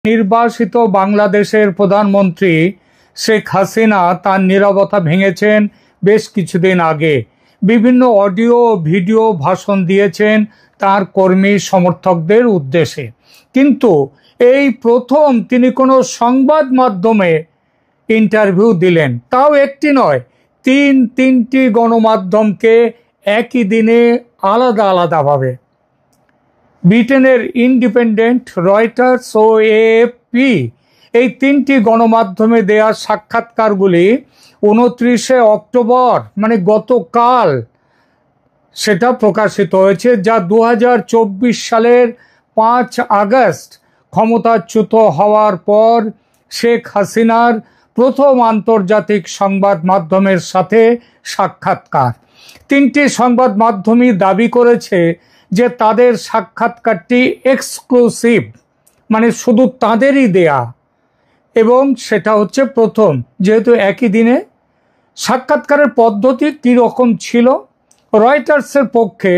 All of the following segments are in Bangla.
নির্বাসিত বাংলাদেশের প্রধানমন্ত্রী শেখ হাসিনা তার নীরবতা ভেঙেছেন বেশ কিছুদিন আগে। বিভিন্ন অডিও ভিডিও ভাষণ দিয়েছেন তার কর্মী সমর্থকদের উদ্দেশ্যে, কিন্তু এই প্রথম তিনি কোনো সংবাদ মাধ্যমে ইন্টারভিউ দিলেন, তাও একটি নয়, তিনটি গণমাধ্যমকে একই দিনে আলাদা আলাদাভাবে। ব্রিটেনের ইন্ডিপেন্ডেন্ট, রয়টার্স ও এএফপি এই তিনটি গণমাধ্যমে দেয়া সাক্ষাৎকারগুলি 29শে অক্টোবর মানে গতকাল সেটা প্রকাশিত হয়েছে, যা 2024 সালের 5 আগস্ট ক্ষমতাচ্যুত হওয়ার পর শেখ হাসিনার প্রথম আন্তর্জাতিক সংবাদ মাধ্যমের সাথে সাক্ষাৎকার। তিনটি সংবাদ মাধ্যমই দাবি করেছে যে তাদের সাক্ষাৎকারটি এক্সক্লুসিভ, মানে শুধু তাদেরই দেয়া, এবং সেটা হচ্ছে প্রথম। যেহেতু একই দিনে সাক্ষাৎকারের পদ্ধতি কীরকম ছিল, রয়টার্সের পক্ষে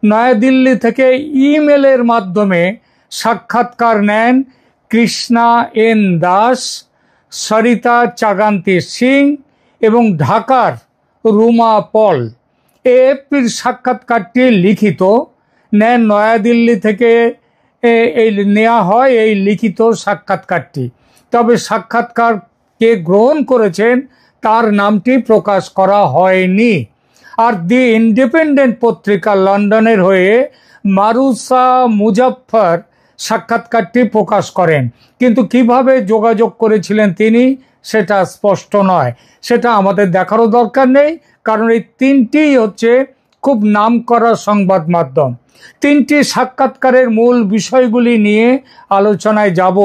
নয়াদিল্লি থেকে ইমেলের মাধ্যমে সাক্ষাৎকার নেন কৃষ্ণা এন দাস, সরিতা চাগান্তি সিং এবং ঢাকার রুমা পল। এএফপির সাক্ষাৎকারটি লিখিত নেন নয়াদিল্লি থেকে নেওয়া হয় এই লিখিত সাক্ষাৎকারটি, তবে সাক্ষাৎকার কে গ্রহণ করেছেন তার নামটি প্রকাশ করা হয়নি। আর দি ইন্ডিপেন্ডেন্ট পত্রিকা লন্ডনের হয়ে মারুসা মুজাফফর সাক্ষাৎকারটি প্রকাশ করেন, কিন্তু কিভাবে যোগাযোগ করেছিলেন তিনি সেটা স্পষ্ট নয়। সেটা আমাদের দেখারও দরকার নেই, কারণ এই তিনটিই হচ্ছে খুব নামকরা সংবাদ মাধ্যম। তিনটি সাক্ষাৎকারের মূল বিষয়গুলি নিয়ে আলোচনায় যাব,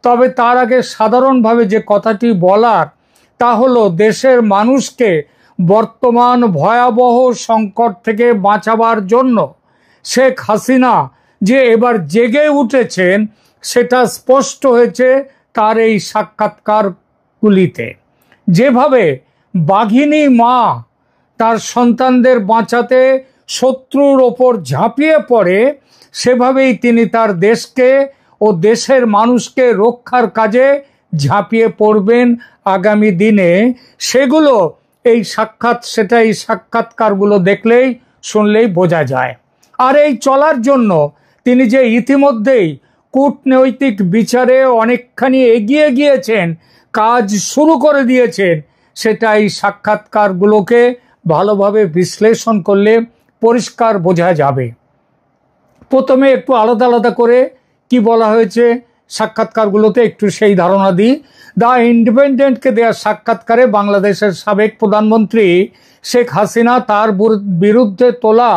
তবে তার আগে সাধারণভাবে যে কথাটি বলার তা হলো, দেশের মানুষকে বর্তমান ভয়াবহ সংকট থেকে বাঁচাবার জন্য শেখ হাসিনা যে এবার জেগে উঠেছেন সেটা স্পষ্ট হয়েছে তার এই সাক্ষাৎকারগুলিতে। যেভাবে বাঘিনী মা তার সন্তানদের বাঁচাতে শত্রুর ওপর ঝাঁপিয়ে পড়ে, সেভাবেই তিনি তার দেশকে ও দেশের মানুষকে রক্ষার কাজে ঝাঁপিয়ে পড়বেন আগামী দিনে। সেগুলো এই সাক্ষাৎকারগুলো দেখলেই শুনলেই বোঝা যায়। আর এই চলার জন্য তিনি যে ইতিমধ্যেই কূটনৈতিক বিচারে অনেকখানি এগিয়ে গিয়েছেন, কাজ শুরু করে দিয়েছেন, সেটা এই সাক্ষাৎকারগুলোকে ভালোভাবে বিশ্লেষণ করলে পরিষ্কার বোঝা যাবে। প্রথমে একটু আলাদা আলাদা করে কি বলা হয়েছে সাক্ষাৎকারগুলোতে একটু সেই ধারণা দিই। দ্য ইন্ডিপেন্ডেন্টকে দেওয়া সাক্ষাৎকারে বাংলাদেশের সাবেক প্রধানমন্ত্রী শেখ হাসিনা তার বিরুদ্ধে তোলা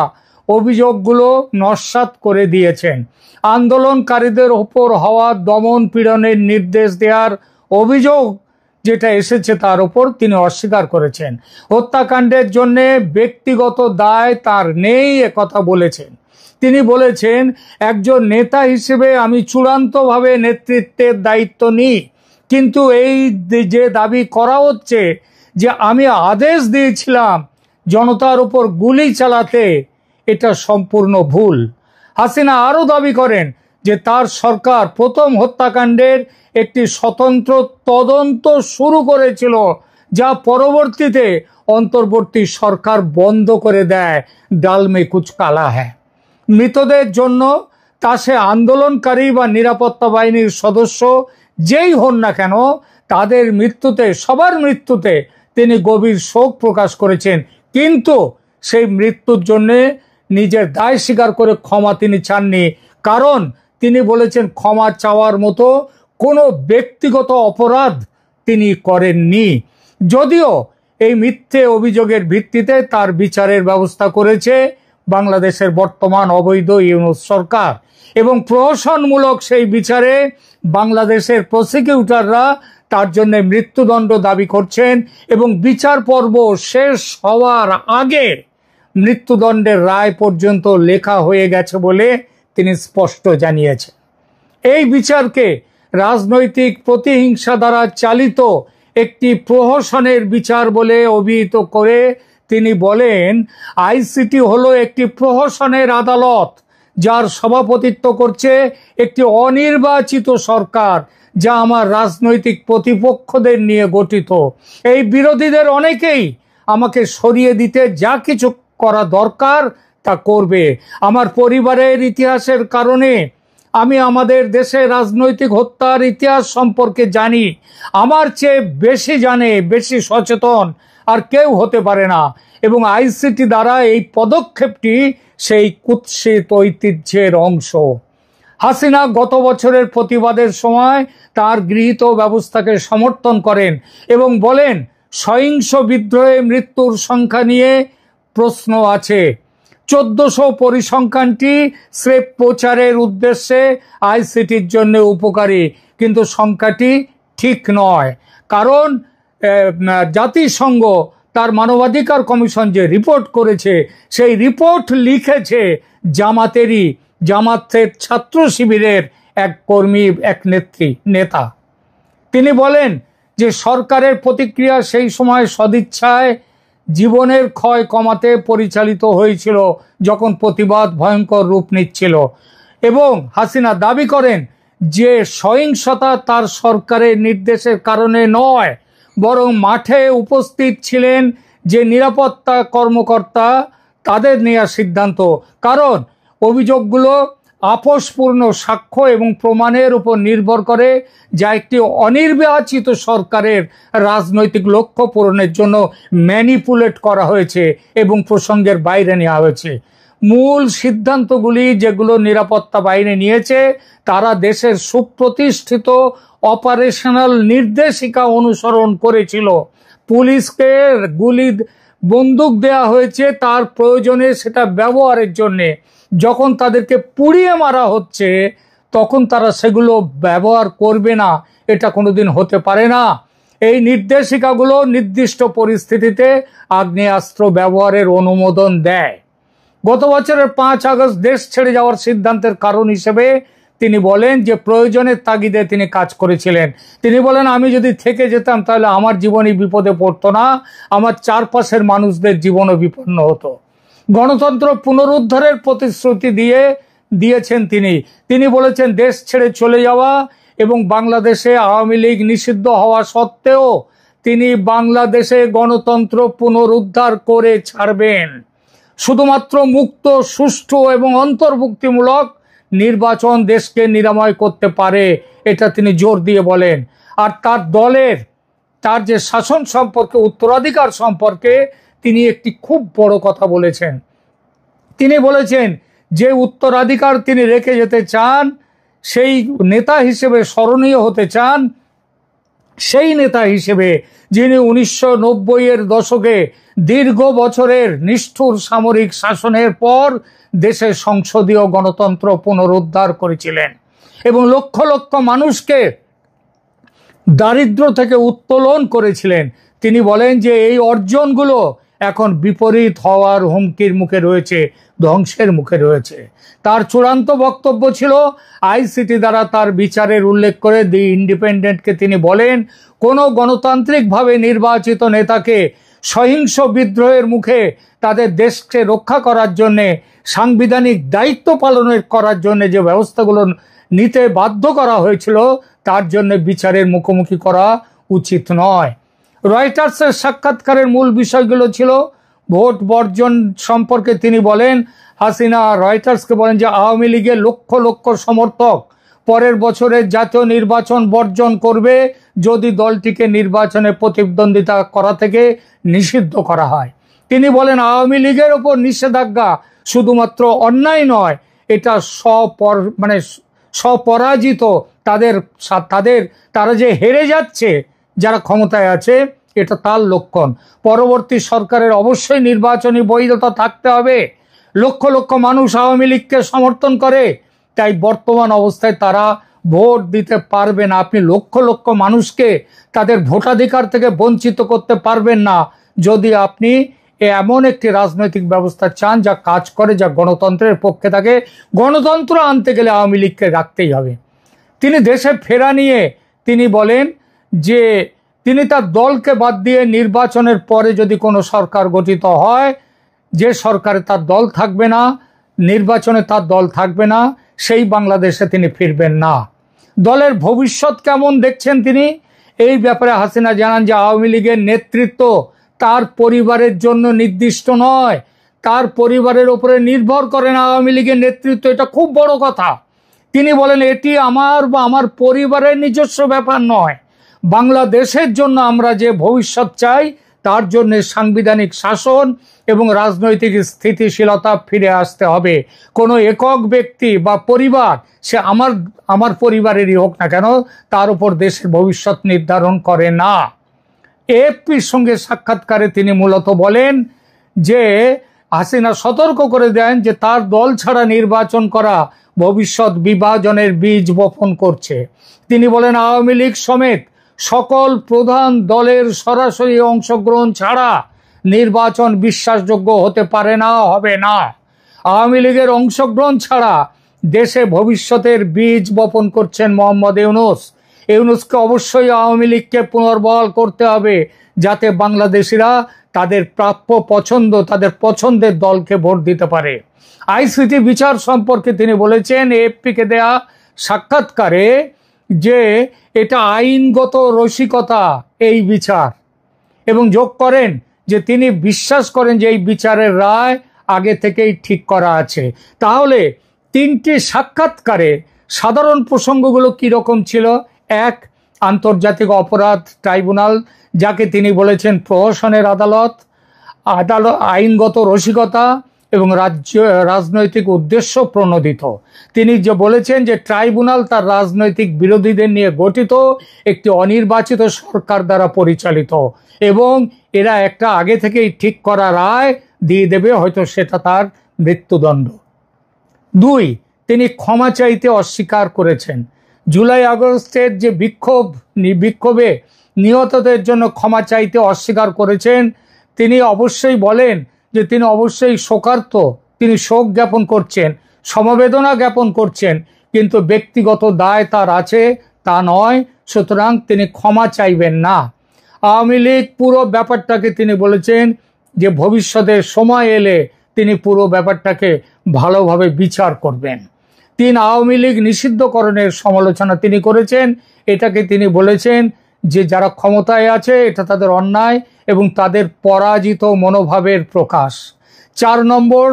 অভিযোগগুলো নস্যাৎ করে দিয়েছেন। আন্দোলনকারীদের ওপর হওয়া দমন পীড়নের নির্দেশ দেওয়ার অভিযোগ যেটা এসেছে তার উপর তিনি অস্বীকার করেছেন। হত্যাকাণ্ডের জন্য ব্যক্তিগত দায় তার নেই একথা বলেছেন। তিনি বলেছেন, একজন নেতা হিসেবে আমি চূড়ান্তভাবে নেতৃত্বের দায়িত্ব নিই, কিন্তু এই যে দাবি করা হচ্ছে যে আমি আদেশ দিয়েছিলাম জনতার উপর গুলি চালাতে, এটা সম্পূর্ণ ভুল। হাসিনা আরও দাবি করেন যে তার সরকার প্রথম হত্যাকাণ্ডের একটি স্বতন্ত্র তদন্ত শুরু করেছিল, যা পরবর্তীতে অন্তর্বর্তী সরকার বন্ধ করে দেয়। ডাল মে কুছ কালা হ্যায়। মৃতদের জন্য তা সে আন্দোলনকারী বা নিরাপত্তা বাহিনীর সদস্য যেই হন না কেন, তাদের মৃত্যুতে, সবার মৃত্যুতে তিনি গভীর শোক প্রকাশ করেছেন, কিন্তু সেই মৃত্যুর জন্যে নিজের দায় স্বীকার করে ক্ষমা তিনি চাননি, কারণ তিনি বলেছেন ক্ষমা চাওয়ার মতো কোনো ব্যক্তিগত অপরাধ তিনি করেননি। যদিও এই মিথ্যে অভিযোগের ভিত্তিতে তার বিচারের ব্যবস্থা করেছে বাংলাদেশের বর্তমান অবৈধ ইউনূস সরকার, এবং প্রহসনমূলক সেই বিচারে বাংলাদেশের প্রসিকিউটররা তার জন্য মৃত্যুদণ্ড দাবি করছেন, এবং বিচার পর্ব শেষ হওয়ার আগে মৃত্যুদণ্ডের রায় পর্যন্ত লেখা হয়ে গেছে বলে তিনি স্পষ্ট জানিয়েছেন। এই বিচারকে রাজনৈতিক প্রতিহিংসা দ্বারা চালিত একটি প্রহসনের বিচার বলে অভিহিত করে তিনি বলেন, আইসিটি হলো একটি প্রহসনের আদালত, যার সভাপতিত্ব করছে একটি অনির্বাচিত সরকার, যা আমার রাজনৈতিক প্রতিপক্ষদের নিয়ে গঠিত। এই বিরোধীদের অনেকেই আমাকে সরিয়ে দিতে যা কিছু করা দরকার তা করবে। আমার পরিবারের ইতিহাসের কারণে আমি আমাদের দেশের রাজনৈতিক হত্যার ইতিহাস সম্পর্কে জানি। আমার চেয়ে বেশি জানে, বেশি সচেতন আর কেউ হতে পারে না। এবং আইসিটি দ্বারা এই পদক্ষেপটি সেই কুৎসিত ঐতিহ্যের অংশ। হাসিনা গত বছরের প্রতিবাদের সময় তার গৃহীত ব্যবস্থাকে সমর্থন করেন এবং বলেন সহিংস বিদ্রোহে মৃত্যুর সংখ্যা নিয়ে প্রশ্ন আছে। 1400 পরিসংখ্যানটি স্রেফ প্রচারের উদ্দেশ্যে আইসিটির জন্য উপকারী, কিন্তু সংখ্যাটি ঠিক নয়। কারণ জাতিসংঘ তার মানবাধিকার কমিশন যে রিপোর্ট করেছে, সেই রিপোর্ট লিখেছে জামাতের ছাত্র শিবিরের এক কর্মী, এক নেতা। তিনি বলেন যে সরকারের প্রতিক্রিয়া সেই সময় সদিচ্ছায় জীবনের ক্ষয় কমাতে পরিচালিত হয়েছিল যখন প্রতিবাদ ভয়ঙ্কর রূপ নিচ্ছিল। এবং হাসিনা দাবি করেন যে সহিংসতা তার সরকারের নির্দেশের কারণে নয়, বরং মাঠে উপস্থিত ছিলেন যে নিরাপত্তা কর্মকর্তা, তাদের নেওয়া সিদ্ধান্ত। কারণ অভিযোগগুলো আপোষপূর্ণ সাক্ষ্য এবং প্রমাণের উপর নির্ভর করে, যা একটি অনির্বাচিত সরকারের রাজনৈতিক লক্ষ্য পূরণের জন্য ম্যানিপুলেট করা হয়েছে এবং প্রসঙ্গের বাইরে নেওয়া হয়েছে। মূল সিদ্ধান্তগুলি যেগুলো নিরাপত্তা বাহিনী নিয়েছে, তারা দেশের সুপ্রতিষ্ঠিত অপারেশনাল নির্দেশিকা অনুসরণ করেছিল। পুলিশকে বন্দুক দেয়া হয়েছে তার প্রয়োজনে সেটা ব্যবহারের জন্যে। যখন তাদেরকে পুড়িয়ে মারা হচ্ছে তখন তারা সেগুলো ব্যবহার করবে না, এটা কোনোদিন হতে পারে না। এই নির্দেশিকাগুলো নির্দিষ্ট পরিস্থিতিতে আগ্নেয়াস্ত্র ব্যবহারের অনুমোদন দেয়। গত বছরের 5 আগস্ট দেশ ছেড়ে যাওয়ার সিদ্ধান্তের কারণ হিসেবে তিনি বলেন যে প্রয়োজনের তাগিদে তিনি কাজ করেছিলেন। তিনি বলেন আমি যদি থেকে যেতাম তাহলে আমার জীবনই বিপদে পড়তো না, আমার চারপাশের মানুষদের জীবনও বিপন্ন হতো। গণতন্ত্র পুনরুদ্ধারের প্রতিশ্রুতি দিয়েছেন তিনি বলেছেন দেশ ছেড়ে চলে যাওয়া এবং বাংলাদেশে আওয়ামী লীগ নিষিদ্ধ হওয়া সত্ত্বেও তিনি বাংলাদেশে গণতন্ত্র পুনরুদ্ধার করে ছাড়বেন। শুধুমাত্র মুক্ত, সুষ্ঠু এবং অন্তর্ভুক্তিমূলক নির্বাচন দেশকে নিরাময় করতে পারে, এটা তিনি জোর দিয়ে বলেন। আর তার যে শাসন সম্পর্কে, উত্তরাধিকার সম্পর্কে তিনি একটি খুব বড় কথা বলেছেন। তিনি বলেছেন যে উত্তরাধিকার তিনি রেখে যেতে চান, সেই নেতা হিসেবে স্মরণীয় হতে চান, সেই নেতা হিসেবে যিনি 1990-এর দশকে দীর্ঘ বছরের নিষ্ঠুর সামরিক শাসনের পর দেশে সংসদীয় গণতন্ত্র পুনরুদ্ধার করেছিলেন এবং লক্ষ লক্ষ মানুষকে দারিদ্র্য থেকে উত্তোলন করেছিলেন। তিনি বলেন যে এই অর্জনগুলো এখন বিপরীত হওয়ার হুমকির মুখে রয়েছে, ধ্বংসের মুখে রয়েছে। তার চূড়ান্ত বক্তব্য ছিল আইসিটি দ্বারা তার বিচারের উল্লেখ করে দি ইন্ডিপেন্ডেন্টকে তিনি বলেন কোনো গণতান্ত্রিকভাবে নির্বাচিত নেতাকে সহিংস বিদ্রোহের মুখে তাদের দেশকে রক্ষা করার জন্যে, সাংবিধানিক দায়িত্ব পালনের করার জন্য যে ব্যবস্থাগুলো নিতে বাধ্য করা হয়েছিল, তার জন্য বিচারের মুখোমুখি করা উচিত নয়। রয়টার্সের সাক্ষাৎকারের মূল বিষয়গুলো ছিল ভোট বর্জন সম্পর্কে। তিনি বলেন, হাসিনা রয়টার্সকে বলেন যে আওয়ামী লীগের লক্ষ লক্ষ সমর্থক পরের বছরের জাতীয় নির্বাচন বর্জন করবে যদি দলটিকে নির্বাচনে প্রতিদ্বন্দ্বিতা করা থেকে নিষিদ্ধ করা হয়। তিনি বলেন আওয়ামী লীগের ওপর নিষেধাজ্ঞা শুধুমাত্র অন্যায় নয়, এটা স্বপরাজিত, তারা যে হেরে যাচ্ছে, যারা ক্ষমতায় আছে, এটা তার লক্ষণ। পরবর্তী সরকারের অবশ্যই নির্বাচনী বৈধতা থাকতে হবে। লক্ষ লক্ষ মানুষ আওয়ামী লীগকে সমর্থন করে, তাই বর্তমান অবস্থায় তারা ভোট দিতে পারবে না। আপনি লক্ষ লক্ষ মানুষকে তাদের ভোটাধিকার থেকে বঞ্চিত করতে পারবেন না যদি আপনি এমন একটি রাজনৈতিক ব্যবস্থা চান যা কাজ করে, যা গণতন্ত্রের পক্ষে থাকে। গণতন্ত্র আনতে গেলে আওয়ামী লীগকে রাখতেই হবে। তিনি দেশে ফেরা নিয়ে তিনি বলেন যে তিনি তার দলকে বাদ দিয়ে নির্বাচনের পরে যদি কোনো সরকার গঠিত হয়, যে সরকারে তার দল থাকবে না, নির্বাচনে তার দল থাকবে না, সেই বাংলাদেশে তিনি ফিরবেন না। দলের ভবিষ্যৎ কেমন দেখছেন তিনি? এই ব্যাপারে হাসিনা জানান যে আওয়ামী লীগের নেতৃত্ব তার পরিবারের জন্য নির্দিষ্ট নয়, তার পরিবারের উপরে নির্ভর করে না আওয়ামী লীগের নেতৃত্ব। এটা খুব বড় কথা। তিনি বলেন এটি আমার বা আমার পরিবারের নিজস্ব ব্যাপার নয়। বাংলাদেশের জন্য আমরা যে ভবিষ্যৎ চাই তার জন্য সাংবিধানিক শাসন এবং রাজনৈতিক স্থিতিশীলতা ফিরে আসতে হবে। কোনো একক ব্যক্তি বা পরিবার, সে আমার পরিবারেরই হোক না কেন, তার উপর দেশের ভবিষ্যৎ নির্ধারণ করে না। এএফপির সঙ্গে সাক্ষাৎকারে তিনি মূলত বলেন যে হাসিনা সতর্ক করে দেন যে তার দল ছাড়া নির্বাচন করা ভবিষ্যৎ বিভাজনের বীজ বপন করছে। তিনি বলেন আওয়ামী লীগ সমেত সকল প্রধান দলের সরাসরি অংশগ্রহণ ছাড়া নির্বাচন বিশ্বাসযোগ্য হতে পারে না, হবে না। আওয়ামী লীগের অংশগ্রহণ ছাড়া দেশে ভবিষ্যতের বীজ বপন করছেন মোহাম্মদ ইউনূস। ইউনূসকে অবশ্যই আওয়ামী লীগকে পুনর্বহাল করতে হবে, যাতে বাংলাদেশিরা তাদের প্রাপ্য পছন্দ, তাদের পছন্দের দলকে ভোট দিতে পারে। আইসিটি বিচার সম্পর্কে তিনি বলেছেন এএফপিকে দেয়া সাক্ষাৎকারে যে এটা আইনগত রসিকতা এই বিচার, এবং যোগ করেন যে তিনি বিশ্বাস করেন যে এই বিচারের রায় আগে থেকেই ঠিক করা আছে। তাহলে তিনটি সাক্ষাৎকারে সাধারণ প্রসঙ্গগুলো কীরকম ছিল? এক, আন্তর্জাতিক অপরাধ ট্রাইব্যুনাল, যাকে তিনি বলেছেন প্রহসনের আদালত, আইনগত রসিকতা এবং রাজনৈতিক উদ্দেশ্য প্রণোদিত। তিনি যে বলেছেন যে ট্রাইব্যুনাল তার রাজনৈতিক বিরোধীদের নিয়ে গঠিত, একটি অনির্বাচিত সরকার দ্বারা পরিচালিত, এবং এরা একটা আগে থেকেই ঠিক করা রায় দিয়ে দেবে, হয়তো সেটা তার মৃত্যুদণ্ড। দুই, তিনি ক্ষমা চাইতে অস্বীকার করেছেন। জুলাই আগস্টের যে বিক্ষোভে নিহতদের জন্য ক্ষমা চাইতে অস্বীকার করেছেন। তিনি অবশ্যই বলেন যে তিনি অবশ্যই শোকার্ত, তিনি শোক জ্ঞাপন করছেন, সমবেদনা জ্ঞাপন করছেন, কিন্তু ব্যক্তিগত দায় তার আছে তা নয়, সুতরাং তিনি ক্ষমা চাইবেন না। আওয়ামী লীগ পুরো ব্যাপারটাকে তিনি বলেছেন যে ভবিষ্যতে সময় এলে তিনি পুরো ব্যাপারটাকে ভালোভাবে বিচার করবেন। তিন, আওয়ামী লীগ নিষিদ্ধকরণের সমালোচনা তিনি করেছেন। এটাকে তিনি বলেছেন যে যারা ক্ষমতায় আছে এটা তাদের অন্যায় এবং তাদের পরাজিত মনোভাবের প্রকাশ। 4 নম্বর,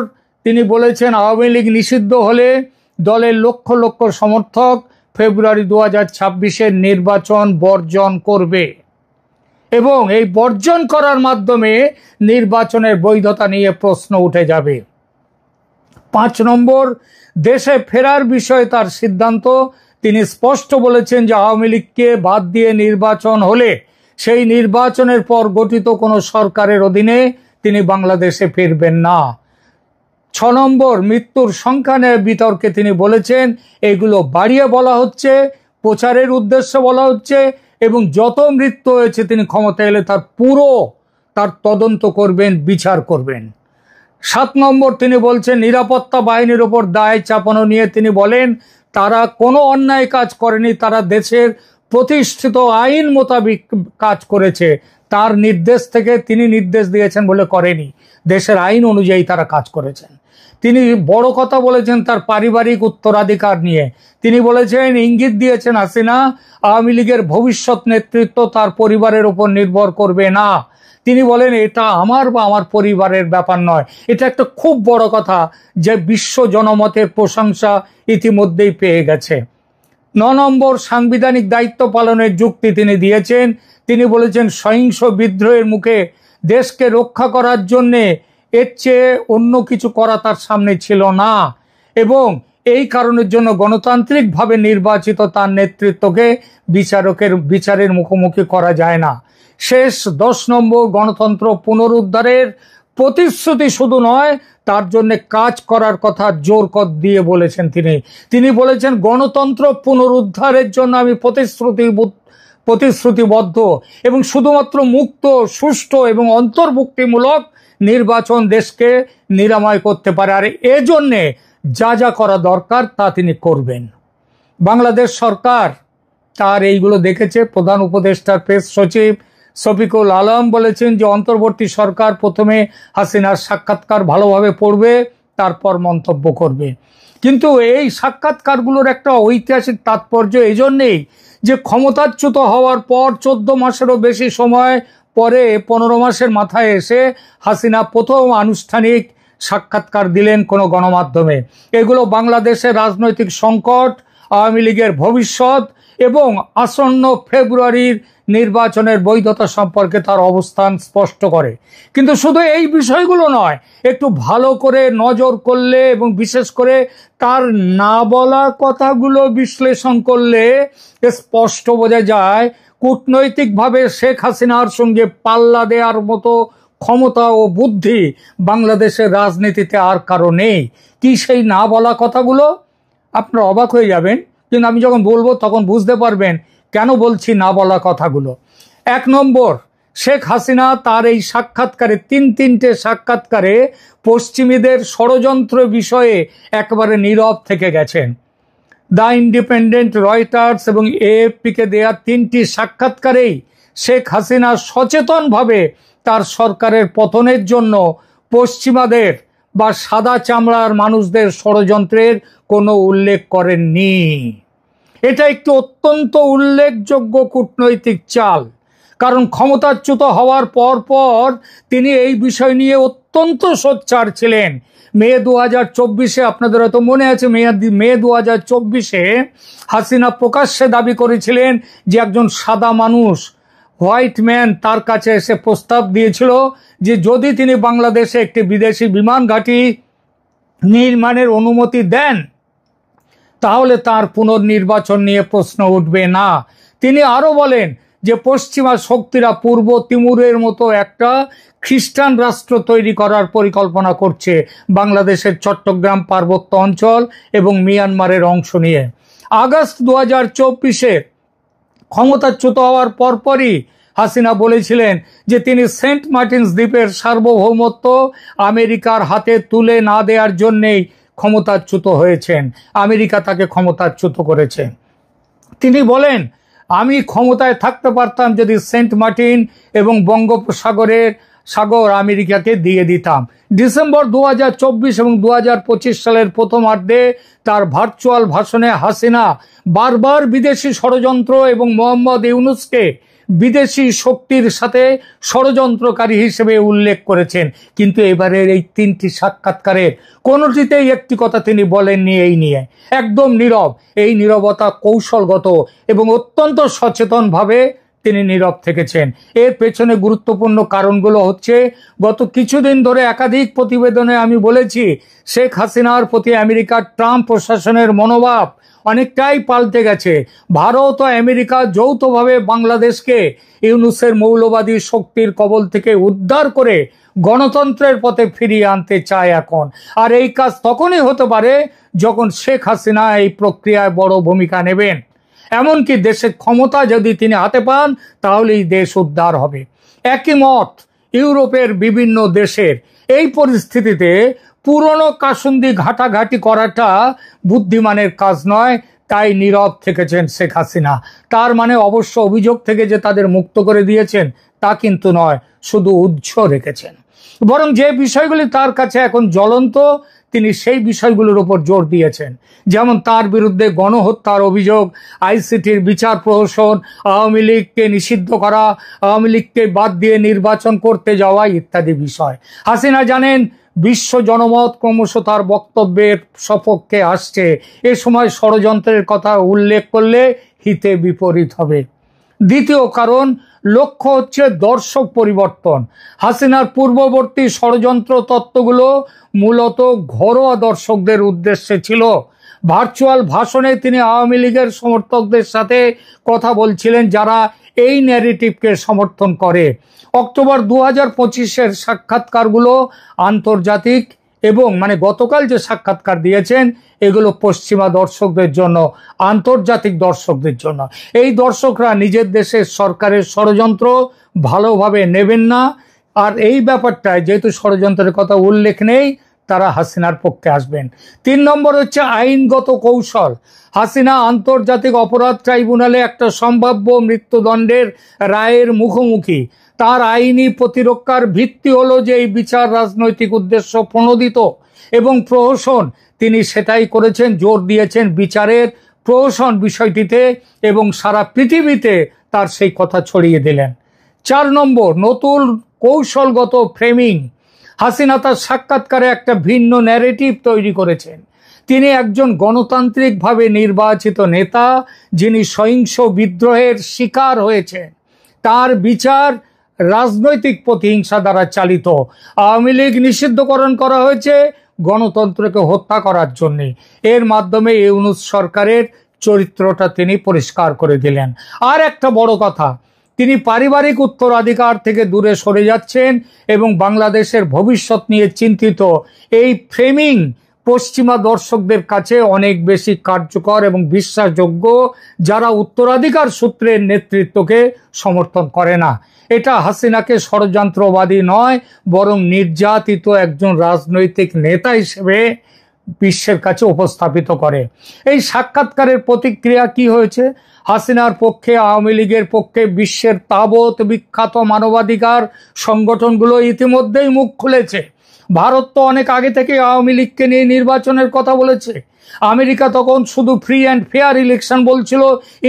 তিনি বলেছেন আওয়ামী লীগ নিষিদ্ধ হলে দলের লক্ষ লক্ষ সমর্থক ফেব্রুয়ারি 2026-এর নির্বাচন বর্জন করবে এবং এই বর্জন করার মাধ্যমে নির্বাচনের বৈধতা নিয়ে প্রশ্ন উঠে যাবে। 5 নম্বর, দেশে ফেরার বিষয়ে তার সিদ্ধান্ত। তিনি স্পষ্ট বলেছেন যে আওয়ামী লীগকে বাদ দিয়ে নির্বাচন হলে সেই নির্বাচনের পর গঠিত কোনো সরকারের অধীনে তিনি বাংলাদেশে ফিরবেন না। 6 নম্বর, মৃত্যুর সংখ্যা নিয়ে বিতর্কে তিনি বলেছেন এগুলো বাড়িয়ে বলা হচ্ছে, প্রচারের উদ্দেশ্যে বলা হচ্ছে, এবং যত মৃত্যু হয়েছে তিনি ক্ষমতা এলে তার তদন্ত করবেন, বিচার করবেন। 7 নম্বর, তিনি বলছেন নিরাপত্তা বাহিনীর উপর দায় চাপানো নিয়ে তিনি বলেন তারা কোনো অন্যায় কাজ করেনি, তারা দেশের প্রতিষ্ঠিত আইন মোতাবেক কাজ করেছে। তার নির্দেশ থেকে তিনি নির্দেশ দিয়েছেন বলে করেনি, দেশের আইন অনুযায়ী তারা কাজ করেছেন। তিনি বড় কথা বলেছেন তার পারিবারিক উত্তরাধিকার নিয়ে। তিনি বলেছেন, ইঙ্গিত দিয়েছেন হাসিনা আওয়ামী লীগের ভবিষ্যৎ নেতৃত্ব তার পরিবারের উপর নির্ভর করবে না। তিনি বলেন এটা আমার বা আমার পরিবারের ব্যাপার নয়। এটা একটা খুব বড় কথা যে বিশ্ব জনমতের প্রশংসা ইতিমধ্যেই পেয়ে গেছে। 9 নম্বর, সাংবিধানিক দায়িত্ব পালনের যুক্তি তিনি দিয়েছেন। তিনি বলেছেন সহিংস বিদ্রোহের মুখে দেশকে রক্ষা করার জন্যে এর চেয়ে অন্য কিছু করা তার সামনে ছিল না, এবং এই কারণের জন্য গণতান্ত্রিকভাবে নির্বাচিত তার নেতৃত্বকে বিচারের মুখোমুখি করা যায় না। শেষ 10 নম্বর, গণতন্ত্র পুনরুদ্ধারের প্রতিশ্রুতি শুধু নয়, তার জন্য কাজ করার কথা জোর দিয়ে বলেছেন। তিনি বলেছেন গণতন্ত্র পুনরুদ্ধারের জন্য আমি প্রতিশ্রুতিবদ্ধ এবং শুধুমাত্র মুক্ত, সুষ্ঠু এবং অন্তর্ভুক্তিমূলক নির্বাচন দেশকে নিরাময় করতে পারে, আর এজন্যে যা যা করা দরকার তা তিনি করবেন। বাংলাদেশ সরকার তার এইগুলো দেখেছে। প্রধান উপদেষ্টার প্রেস সচিব শফিকুল আলম বলেছেন যে অন্তর্বর্তী সরকার প্রথমে হাসিনার সাক্ষাৎকার ভালোভাবে পড়বে, তারপর মন্তব্য করবে। কিন্তু এই সাক্ষাৎকারগুলোর একটা ঐতিহাসিক তাৎপর্য এই জন্যেই যে ক্ষমতাচ্যুত হওয়ার পর 14 মাসেরও বেশি সময় পরে 15 মাসের মাথায় এসে হাসিনা প্রথম আনুষ্ঠানিক সাক্ষাৎকার দিলেন কোনো গণমাধ্যমে। এগুলো বাংলাদেশের রাজনৈতিক সংকট, আওয়ামী লীগের ভবিষ্যৎ এবং আসন্ন ফেব্রুয়ারির নির্বাচনের বৈধতা সম্পর্কে তার অবস্থান স্পষ্ট করে। কিন্তু শুধু এই বিষয়গুলো নয়, একটু ভালো করে নজর করলে এবং বিশেষ করে তার না বলা কথাগুলো বিশ্লেষণ করলে স্পষ্ট বোঝা যায় কূটনৈতিকভাবে শেখ হাসিনার সঙ্গে পাল্লা দেওয়ার মতো ক্ষমতা ও বুদ্ধি বাংলাদেশের রাজনীতিতে আর কারো নেই। কি সেই না বলা কথাগুলো? আপনারা অবাক হয়ে যাবেন, কিন্তু আমি যখন বলবো তখন বুঝতে পারবেন কেন বলছি না বলা কথাগুলো। 1 নম্বর, শেখ হাসিনা তার এই সাক্ষাৎকারে তিনটে সাক্ষাৎকারে পশ্চিমীদের ষড়যন্ত্র বিষয়ে একেবারে নীরব থেকে গেছেন। দ্য ইন্ডিপেন্ডেন্ট, রয়টার্স এবং এএফপিকে দেয়া 3টি সাক্ষাৎকারেই শেখ হাসিনা সচেতনভাবে তার সরকারের পতনের জন্য পশ্চিমাদের বা সাদা চামড়ার মানুষদের ষড়যন্ত্রের কোনো উল্লেখ করেননি। এটা একটি অত্যন্ত উল্লেখযোগ্য কূটনৈতিক চাল, কারণ ক্ষমতাচ্যুত হওয়ার পর তিনি এই বিষয় নিয়ে অত্যন্ত সোচ্চার ছিলেন। মে 2024-এ, আপনাদের হয়তো মনে আছে, মে 2024-এ হাসিনা প্রকাশ্যে দাবি করেছিলেন যে একজন সাদা মানুষ, হোয়াইট ম্যান, তার কাছে এসে প্রস্তাব দিয়েছিল যে যদি তিনি বাংলাদেশে একটি বিদেশি বিমান ঘাঁটি নির্মাণের অনুমতি দেন তাহলে তার পুনর্নির্বাচন নিয়ে প্রশ্ন উঠবে না। তিনি আরো বলেন যে পশ্চিমা শক্তিরা পূর্ব তিমুরের মতো একটা খ্রিস্টান রাষ্ট্র তৈরি করার পরিকল্পনা করছে বাংলাদেশের চট্টগ্রাম পার্বত্য অঞ্চল এবং মিয়ানমারের অংশ নিয়ে। আগস্ট 2024-এ ক্ষমতাচ্যুত হওয়ার পরপরই হাসিনা বলেছিলেন যে তিনি সেন্ট মার্টিনস দ্বীপের সার্বভৌমত্ব আমেরিকার হাতে তুলে না দেওয়ার জন্যেই ক্ষমতাচ্যুত হয়েছেন। আমেরিকা তাকে ক্ষমতাচ্যুত করেছে। তিনি বলেন, আমি ক্ষমতায় থাকতে পারতাম যদি সেন্ট মার্টিন এবং বঙ্গোপসাগর আমেরিকাকে দিয়ে দিতাম। ডিসেম্বর 2024 এবং 2025 সালের প্রথমার্ধে তার ভার্চুয়াল ভাষণে হাসিনা বারবার বিদেশি ষড়যন্ত্র এবং মোহাম্মদ ইউনূসকে বিদেশি শক্তির সাথে ষড়যন্ত্রকারী হিসেবে উল্লেখ করেছেন। কিন্তু এবারের এই 3টি সাক্ষাৎকারের কোনোটিতেই একটি কথা তিনি বলেননি এই নিয়ে। একদম নীরব। এই নীরবতা কৌশলগত এবং অত্যন্ত সচেতনভাবে তিনি নীরব থেকেছেন। এর পেছনে গুরুত্বপূর্ণ কারণগুলো হচ্ছে, গত কিছুদিন ধরে একাধিক প্রতিবেদনে আমি বলেছি শেখ হাসিনার প্রতি আমেরিকার ট্রাম্প প্রশাসনের মনোভাব অনেকটাই পাল্টে গেছে। ভারত ও আমেরিকা যৌথভাবে বাংলাদেশকে ইউনূসের মৌলবাদী শক্তির কবল থেকে উদ্ধার করে গণতন্ত্রের পথে ফিরিয়ে আনতে চায় এখন। আর এই কাজ তখনই হতে পারে যখন শেখ হাসিনা এই প্রক্রিয়ায় বড় ভূমিকা নেবেন। এমনকি দেশের ক্ষমতা যদি তিনি হাতে পান তাহলেই দেশ উদ্ধার হবে। একই মত ইউরোপের বিভিন্ন দেশের। এই পরিস্থিতিতে পুরনো কাসুন্দি ঘাটাঘাটি করাটা বুদ্ধিমানের কাজ নয়, তাই নীরব থেকেছেন শেখ হাসিনা। তার মানে অবশ্য অভিযোগ থেকে যে তাদের মুক্ত করে দিয়েছেন তা কিন্তু নয়, শুধু উৎস রেখেছেন। বরং যে বিষয়গুলি তার কাছে এখন জ্বলন্ত তিনি সেই বিষয়গুলোর উপর জোর দিয়েছেন। যেমন তার বিরুদ্ধে গণহত্যার অভিযোগ, আইসিটির বিচার প্রহসন, আওয়ামী লীগকে নিষিদ্ধ করা, আওয়ামী লীগকে বাদ দিয়ে নির্বাচন করতে যাওয়া ইত্যাদি বিষয়। হাসিনা জানেন বিশ্ব জনমত ক্রমশ তার বক্তব্যের সপক্ষে আসছে। এ সময় ষড়যন্ত্রের কথা উল্লেখ করলে হিতে বিপরীত হবে। দ্বিতীয় কারণ, লক্ষ্য হচ্ছে দর্শক পরিবর্তন। হাসিনার পূর্ববর্তী ষড়যন্ত্র তত্ত্বগুলো মূলত ঘরোয়া দর্শকদের উদ্দেশ্যে ছিল। ভার্চুয়াল ভাষণে তিনি আওয়ামী লীগের সমর্থকদের সাথে কথা বলছিলেন যারা এই ন্যারেটিভকে সমর্থন করে। অক্টোবর 2025-এর সাক্ষাৎকারগুলো আন্তর্জাতিক এবং গতকাল যে সাক্ষাৎকার দিয়েছেন এগুলো পশ্চিমা দর্শকদের জন্য, আন্তর্জাতিক দর্শকদের জন্য। এই দর্শকরা নিজের দেশের সরকারের ষড়যন্ত্র ভালোভাবে নেবেন না। আর এই ব্যাপারটায় যেহেতু ষড়যন্ত্রের কথা উল্লেখ নেই, তারা হাসিনার পক্ষে আসবেন। 3 নম্বর হচ্ছে আইনগত কৌশল। হাসিনা আন্তর্জাতিক অপরাধ ট্রাইব্যুনালে একটা সম্ভাব্য মৃত্যুদণ্ডের রায়ের মুখোমুখি। তার আইনি প্রতিরক্ষার ভিত্তি হলো যে এই বিচার রাজনৈতিক উদ্দেশ্য প্রণোদিত এবং প্রহসন, তিনি সেটাই করেছেন, জোর দিয়েছেন বিচারের প্রহসন বিষয়টিতে এবং সারা পৃথিবীতে তার সেই কথা ছড়িয়ে দিলেন। 4 নম্বর, নতুন কৌশলগত ফ্রেমিং। হাসিনা তার সাক্ষাৎকারে একটা ভিন্ন ন্যারেটিভ তৈরি করেছেন। তিনি একজন গণতান্ত্রিকভাবে নির্বাচিত নেতা, যিনি সহিংস বিদ্রোহের শিকার হয়েছেন। তার বিচার রাজনৈতিক প্রতিহিংসা দ্বারা চালিত। আওয়ামী লীগ নিষিদ্ধকরণ করা হয়েছে গণতন্ত্রকে হত্যা করার জন্য। এর মাধ্যমে ইউনূস সরকারের চরিত্রটা তিনি পরিষ্কার করে দিলেন। আর একটা বড় কথা, তিনি পারিবারিক উত্তরাধিকার থেকে দূরে সরে যাচ্ছেন এবং বাংলাদেশের ভবিষ্যৎ নিয়ে চিন্তিত। এই ফ্রেমিং পশ্চিমা দর্শকদের কাছে অনেক বেশি কার্যকর এবং বিশ্বাসযোগ্য, যারা উত্তরাধিকার সূত্রের নেতৃত্বকে সমর্থন করে না। এটা হাসিনাকে ষড়যন্ত্রবাদী নয়, বরং নির্যাতিত একজন রাজনৈতিক নেতা হিসেবে বিশ্বের কাছে উপস্থাপিত করে। এই সাক্ষাৎকারের প্রতিক্রিয়া কি হয়েছে? হাসিনার পক্ষে, আওয়ামী লীগের পক্ষে বিশ্বের তাবৎ বিখ্যাত মানবাধিকার সংগঠনগুলো ইতিমধ্যেই মুখ খুলেছে। ভারত তো অনেক আগে থেকে আওয়ামী লীগকে নিয়ে নির্বাচনের কথা বলেছে। আমেরিকা তখন শুধু ফ্রি অ্যান্ড ফেয়ার ইলেকশন বলছিল,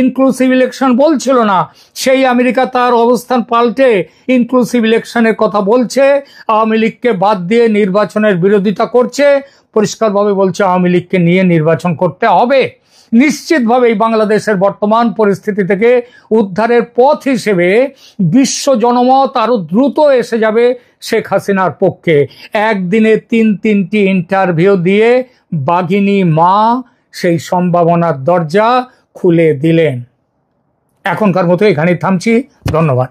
ইনক্লুসিভ ইলেকশন বলছিল না। সেই আমেরিকা তার অবস্থান পাল্টে ইনক্লুসিভ ইলেকশনের কথা বলছে, আওয়ামী লীগকে বাদ দিয়ে নির্বাচনের বিরোধিতা করছে, পরিষ্কারভাবে বলছে আওয়ামী লীগকে নিয়ে নির্বাচন করতে হবে। নিশ্চিতভাবেই বাংলাদেশের বর্তমান পরিস্থিতি থেকে উদ্ধারের পথ হিসেবে বিশ্ব জনমত আরো দ্রুত এসে যাবে শেখ হাসিনার পক্ষে। একদিনে 3টি ইন্টারভিউ দিয়ে বাঘিনী মা সেই সম্ভাবনার দরজা খুলে দিলেন। এখনকার মতো এখানেই থামছি। ধন্যবাদ।